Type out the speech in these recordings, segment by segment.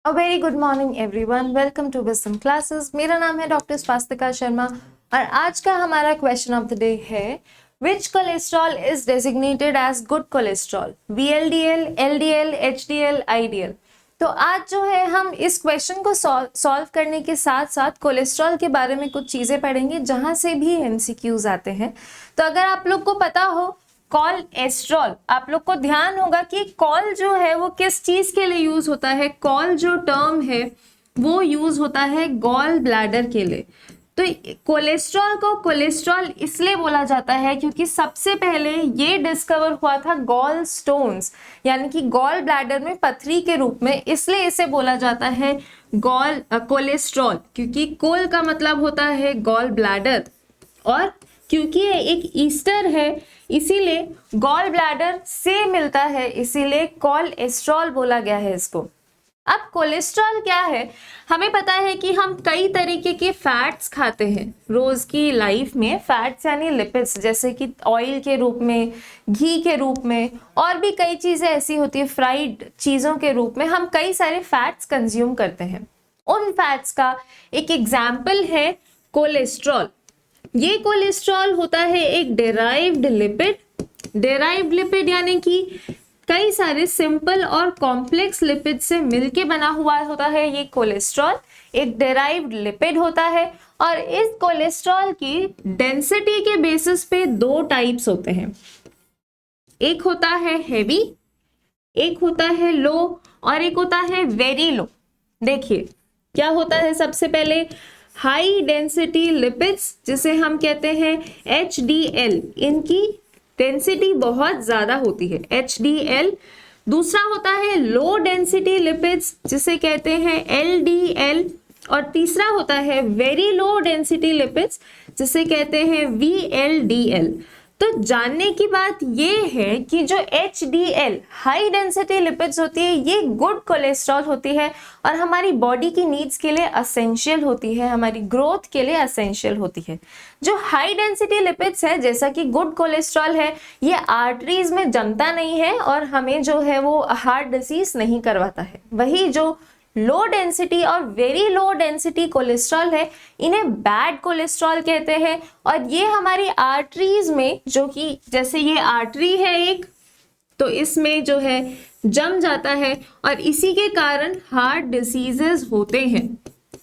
A very good morning everyone, welcome to बिसम classes. मेरा नाम है डॉक्टर स्वास्तिका शर्मा और आज का हमारा क्वेश्चन ऑफ द डे है which cholesterol is designated as good cholesterol, VLDL, LDL, HDL, IDL। तो आज जो है हम इस क्वेश्चन को सॉल्व करने के साथ साथ कोलेस्ट्रॉल के बारे में कुछ चीज़ें पढ़ेंगे जहाँ से भी MCQs आते हैं। तो अगर आप लोग को पता हो कोलेस्ट्रॉल, आप लोग को ध्यान होगा कि कॉल जो है वो किस चीज के लिए यूज होता है। कॉल जो टर्म है वो यूज होता है गॉल ब्लैडर के लिए। तो कोलेस्ट्रॉल को कोलेस्ट्रॉल इसलिए बोला जाता है क्योंकि सबसे पहले ये डिस्कवर हुआ था गॉल स्टोन्स यानी कि गॉल ब्लैडर में पथरी के रूप में, इसलिए इसे बोला जाता है कोलेस्ट्रॉल। क्योंकि कोल का मतलब होता है गॉल ब्लैडर और क्योंकि ये एक ईस्टर है इसीलिए गॉल ब्लैडर से मिलता है, इसीलिए कोलेस्ट्रॉल बोला गया है इसको। अब कोलेस्ट्रॉल क्या है, हमें पता है कि हम कई तरीके के फैट्स खाते हैं रोज की लाइफ में। फैट्स यानी लिपिड्स, जैसे कि ऑयल के रूप में, घी के रूप में, और भी कई चीजें ऐसी होती है फ्राइड चीजों के रूप में। हम कई सारे फैट्स कंज्यूम करते हैं। उन फैट्स का एक एग्जाम्पल है कोलेस्ट्रॉल। ये कोलेस्ट्रॉल होता है एक डेराइव्ड लिपिड। डेराइव्ड लिपिड यानी कि कई सारे सिंपल और कॉम्प्लेक्स लिपिड से मिलके बना हुआ होता है ये कोलेस्ट्रॉल। एक डेराइव्ड लिपिड होता है और इस कोलेस्ट्रॉल की डेंसिटी के बेसिस पे दो टाइप्स होते हैं। एक होता है हेवी, एक होता है लो और एक होता है वेरी लो। देखिए क्या होता है, सबसे पहले हाई डेंसिटी लिपिड्स जिसे हम कहते हैं HDL, इनकी डेंसिटी बहुत ज्यादा होती है HDL। दूसरा होता है लो डेंसिटी लिपिड्स जिसे कहते हैं LDL और तीसरा होता है वेरी लो डेंसिटी लिपिड्स जिसे कहते हैं VLDL। तो जानने की बात ये है कि जो HDL हाई डेंसिटी लिपिड्स होती है ये गुड कोलेस्ट्रॉल होती है और हमारी बॉडी की नीड्स के लिए असेंशियल होती है, हमारी ग्रोथ के लिए असेंशियल होती है। जो हाई डेंसिटी लिपिड्स है जैसा कि गुड कोलेस्ट्रॉल है ये आर्टरीज में जमता नहीं है और हमें जो है वो हार्ट डिसीज नहीं करवाता है। वही जो लो डेंसिटी और वेरी लो डेंसिटी कोलेस्ट्रॉल है इन्हें बैड कोलेस्ट्रॉल कहते हैं और ये हमारी आर्टरीज में, जो कि जैसे ये आर्टरी है एक, तो इसमें जो है जम जाता है और इसी के कारण हार्ट डिसीजेस होते हैं।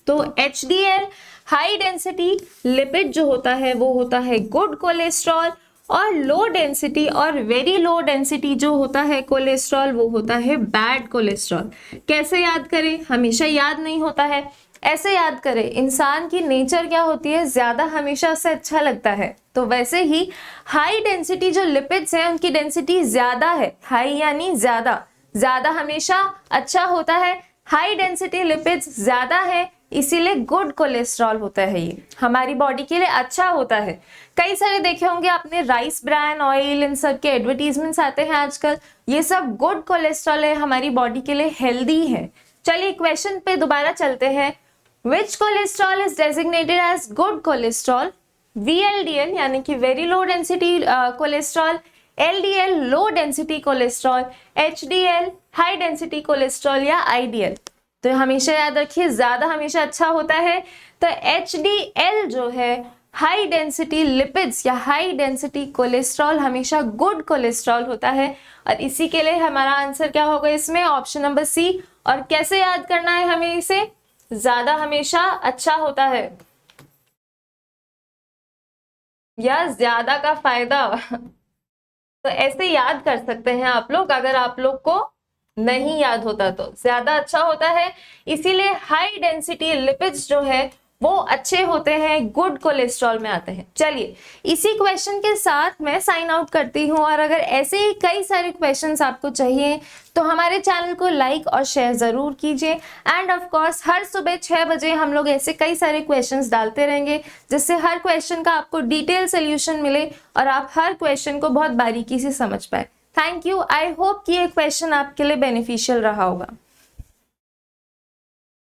तो HDL हाई डेंसिटी लिपिड जो होता है वो होता है गुड कोलेस्ट्रॉल और लो डेंसिटी और वेरी लो डेंसिटी जो होता है कोलेस्ट्रॉल वो होता है बैड कोलेस्ट्रॉल। कैसे याद करें, हमेशा याद नहीं होता है, ऐसे याद करें। इंसान की नेचर क्या होती है, ज्यादा हमेशा से अच्छा लगता है। तो वैसे ही हाई डेंसिटी जो लिपिड्स हैं उनकी डेंसिटी ज्यादा है, हाई यानी ज्यादा, ज्यादा हमेशा अच्छा होता है। हाई डेंसिटी लिपिड्स ज्यादा है इसीलिए गुड कोलेस्ट्रॉल होता है, ये हमारी बॉडी के लिए अच्छा होता है। कई सारे देखे होंगे आपने राइस ब्रान ऑयल, इन सब के एडवर्टीजमेंट्स आते हैं आजकल, ये सब गुड कोलेस्ट्रॉल है, हमारी बॉडी के लिए हेल्दी है। चलिए क्वेश्चन पे दोबारा चलते हैं। Which cholesterol is designated as good cholesterol, VLDL यानी कि very low density cholesterol, LDL low density cholesterol, HDL high density cholesterol या IDL। तो हमेशा याद रखिए ज्यादा हमेशा अच्छा होता है। तो HDL जो है हाई डेंसिटी लिपिड्स या हाई डेंसिटी कोलेस्ट्रॉल हमेशा गुड कोलेस्ट्रॉल होता है और इसी के लिए हमारा आंसर क्या होगा इसमें, ऑप्शन नंबर C। और कैसे याद करना है हमें इसे, ज्यादा हमेशा अच्छा होता है या ज्यादा का फायदा। तो ऐसे याद कर सकते हैं आप लोग, अगर आप लोग को नहीं याद होता तो ज्यादा अच्छा होता है, इसीलिए हाई डेंसिटी लिपिड्स जो है वो अच्छे होते हैं, गुड कोलेस्ट्रॉल में आते हैं। चलिए इसी क्वेश्चन के साथ मैं साइन आउट करती हूँ और अगर ऐसे ही कई सारे क्वेश्चंस आपको चाहिए तो हमारे चैनल को लाइक और शेयर जरूर कीजिए। एंड ऑफ कोर्स हर सुबह 6 बजे हम लोग ऐसे कई सारे क्वेश्चंस डालते रहेंगे जिससे हर क्वेश्चन का आपको डिटेल सोल्यूशन मिले और आप हर क्वेश्चन को बहुत बारीकी से समझ पाए। Thank you. आई होप कि ये क्वेश्चन आपके लिए बेनिफिशियल रहा होगा।